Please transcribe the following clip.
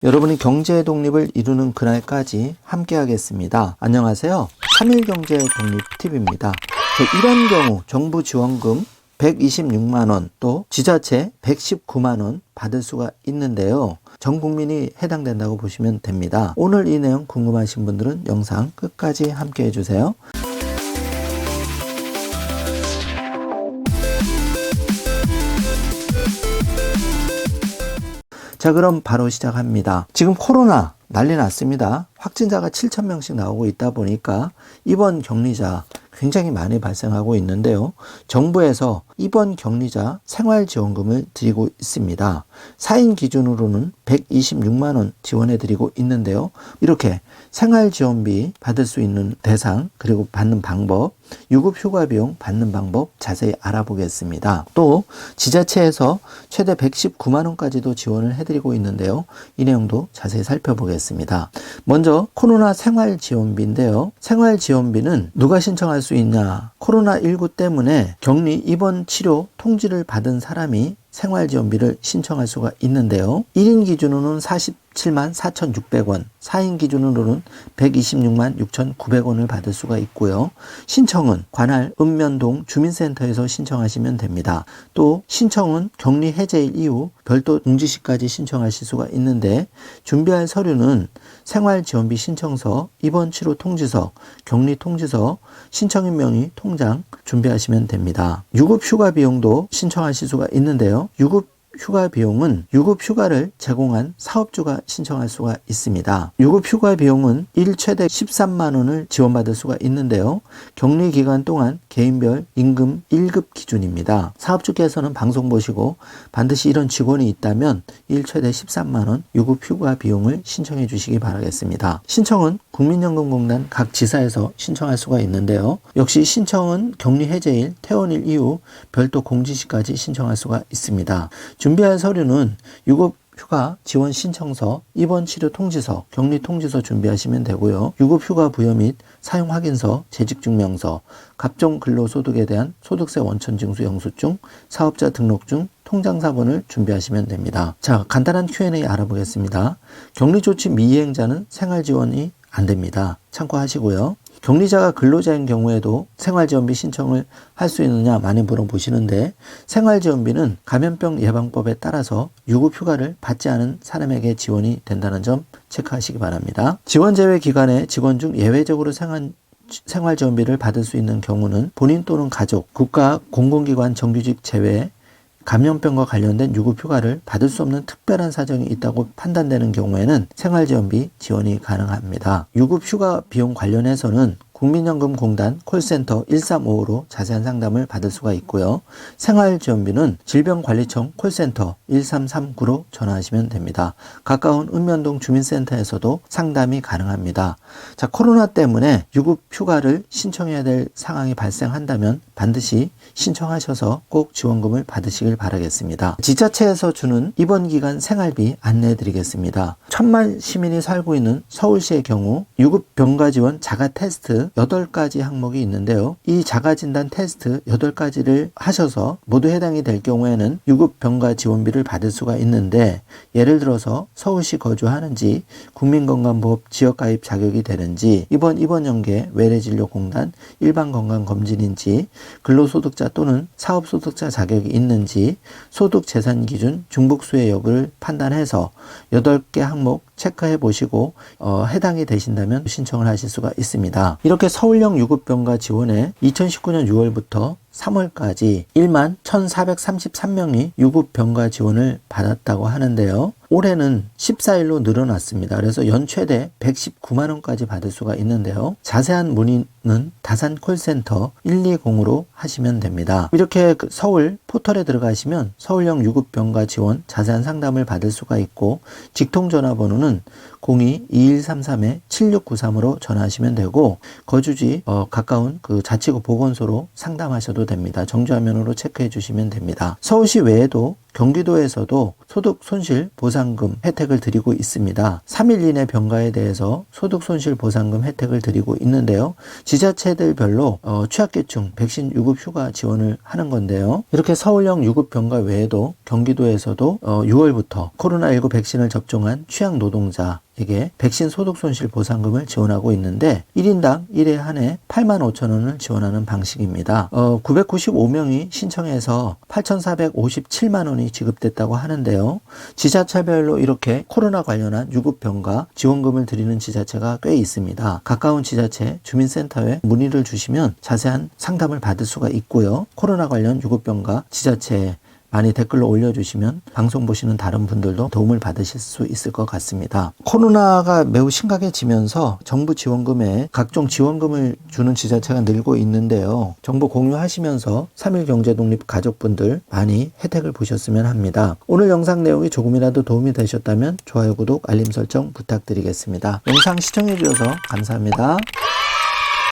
여러분이 경제 독립을 이루는 그날까지 함께 하겠습니다. 안녕하세요. 3일 경제 독립 팁입니다. 이런 경우 정부 지원금 126만원 또 지자체 119만원 받을 수가 있는데요. 전 국민이 해당된다고 보시면 됩니다. 오늘 이 내용 궁금하신 분들은 영상 끝까지 함께 해주세요. 자, 그럼 바로 시작합니다. 지금 코로나 난리 났습니다. 확진자가 7,000명씩 나오고 있다 보니까 입원 격리자 굉장히 많이 발생하고 있는데요. 정부에서 입원 격리자 생활지원금을 드리고 있습니다. 4인 기준으로는 126만원 지원해 드리고 있는데요. 이렇게 생활지원비 받을 수 있는 대상 그리고 받는 방법, 유급휴가 비용 받는 방법 자세히 알아보겠습니다. 또 지자체에서 최대 119만원까지도 지원을 해드리고 있는데요. 이 내용도 자세히 살펴보겠습니다. 먼저 코로나 생활지원비인데요. 생활지원비는 누가 신청할 수 있냐? 코로나19 때문에 격리 입원 치료 통지를 받은 사람이 생활지원비를 신청할 수가 있는데요. 1인 기준으로는 47만 4,600원, 4인 기준으로는 126만 6,900원을 받을 수가 있고요. 신청은 관할 읍면동 주민센터에서 신청하시면 됩니다. 또 신청은 격리 해제일 이후 별도 공지시까지 신청하실 수가 있는데 준비할 서류는 생활지원비 신청서, 입원치료 통지서, 격리 통지서, 신청인 명의 통장 준비하시면 됩니다. 유급휴가 비용도 신청하실 수가 있는데요. 유급휴가 비용은 유급휴가를 제공한 사업주가 신청할 수가 있습니다. 유급휴가 비용은 일 최대 13만원을 지원받을 수가 있는데요. 격리기간 동안 개인별 임금 1급 기준입니다. 사업주께서는 방송 보시고 반드시 이런 직원이 있다면 일 최대 13만원 유급휴가 비용을 신청해 주시기 바라겠습니다. 신청은 국민연금공단 각 지사에서 신청할 수가 있는데요. 역시 신청은 격리 해제일, 퇴원일 이후 별도 공지시까지 신청할 수가 있습니다. 준비할 서류는 유급휴가 지원 신청서, 입원치료 통지서, 격리 통지서 준비하시면 되고요. 유급휴가 부여 및 사용 확인서, 재직증명서, 갑종 근로소득에 대한 소득세 원천징수 영수증, 사업자 등록증, 통장사본을 준비하시면 됩니다. 자, 간단한 Q&A 알아보겠습니다. 격리조치 미이행자는 생활지원이 안 됩니다. 참고하시고요. 격리자가 근로자인 경우에도 생활지원비 신청을 할 수 있느냐 많이 물어보시는데 생활지원비는 감염병 예방법에 따라서 유급휴가를 받지 않은 사람에게 지원이 된다는 점 체크하시기 바랍니다. 지원 제외 기간에 직원 중 예외적으로 생활지원비를 받을 수 있는 경우는 본인 또는 가족, 국가 공공기관 정규직 제외 감염병과 관련된 유급휴가를 받을 수 없는 특별한 사정이 있다고 판단되는 경우에는 생활지원비 지원이 가능합니다. 유급휴가 비용 관련해서는 국민연금공단 콜센터 1355로 자세한 상담을 받을 수가 있고요. 생활지원비는 질병관리청 콜센터 1339로 전화하시면 됩니다. 가까운 읍면동 주민센터에서도 상담이 가능합니다. 자, 코로나 때문에 유급휴가를 신청해야 될 상황이 발생한다면 반드시 신청하셔서 꼭 지원금을 받으시길 바라겠습니다. 지자체에서 주는 입원기간 생활비 안내해 드리겠습니다. 1,000만 시민이 살고 있는 서울시의 경우 유급병가 지원 자가테스트 8가지 항목이 있는데요. 이 자가진단 테스트 8가지를 하셔서 모두 해당이 될 경우에는 유급병가 지원비를 받을 수가 있는데 예를 들어서 서울시 거주하는지 국민건강보험 지역가입 자격이 되는지 입원연계 외래진료공단 일반건강검진인지 근로소득자 또는 사업소득자 자격이 있는지 소득재산기준 중복수혜 여부를 판단해서 8개 항목 체크해 보시고 해당이 되신다면 신청을 하실 수가 있습니다. 이렇게 서울형 유급병가 지원에 2019년 6월부터 3월까지 1만 1,433명이 유급병가 지원을 받았다고 하는데요. 올해는 14일로 늘어났습니다. 그래서 연 최대 119만원까지 받을 수가 있는데요. 자세한 문의는 다산 콜센터 120으로 하시면 됩니다. 이렇게 서울 포털에 들어가시면 서울형 유급병가 지원 자세한 상담을 받을 수가 있고 직통전화번호는 02-2133-7693으로 전화하시면 되고 거주지 가까운 그 자치구 보건소로 상담하셔도 보셔도 됩니다. 정주화면으로 체크해 주시면 됩니다. 서울시 외에도 경기도에서도 소득 손실 보상금 혜택을 드리고 있습니다. 3일 이내 병가에 대해서 소득 손실 보상금 혜택을 드리고 있는데요. 지자체들별로 취약계층 백신 유급 휴가 지원을 하는 건데요. 이렇게 서울형 유급 병가 외에도 경기도에서도 6월부터 코로나19 백신을 접종한 취약 노동자에게 백신 소득 손실 보상금을 지원하고 있는데 1인당 1회 한해 85,000원을 지원하는 방식입니다. 995명이 신청해서 8,457만 원이 지급됐다고 하는데요. 지자체별로 이렇게 코로나 관련한 유급병가 지원금을 드리는 지자체가 꽤 있습니다. 가까운 지자체 주민센터에 문의를 주시면 자세한 상담을 받을 수가 있고요. 코로나 관련 유급병가 지자체에 많이 댓글로 올려주시면 방송 보시는 다른 분들도 도움을 받으실 수 있을 것 같습니다. 코로나가 매우 심각해지면서 정부 지원금에 각종 지원금을 주는 지자체가 늘고 있는데요. 정보 공유하시면서 3일 경제독립 가족분들 많이 혜택을 보셨으면 합니다. 오늘 영상 내용이 조금이라도 도움이 되셨다면 좋아요, 구독, 알림 설정 부탁드리겠습니다. 영상 시청해 주셔서 감사합니다.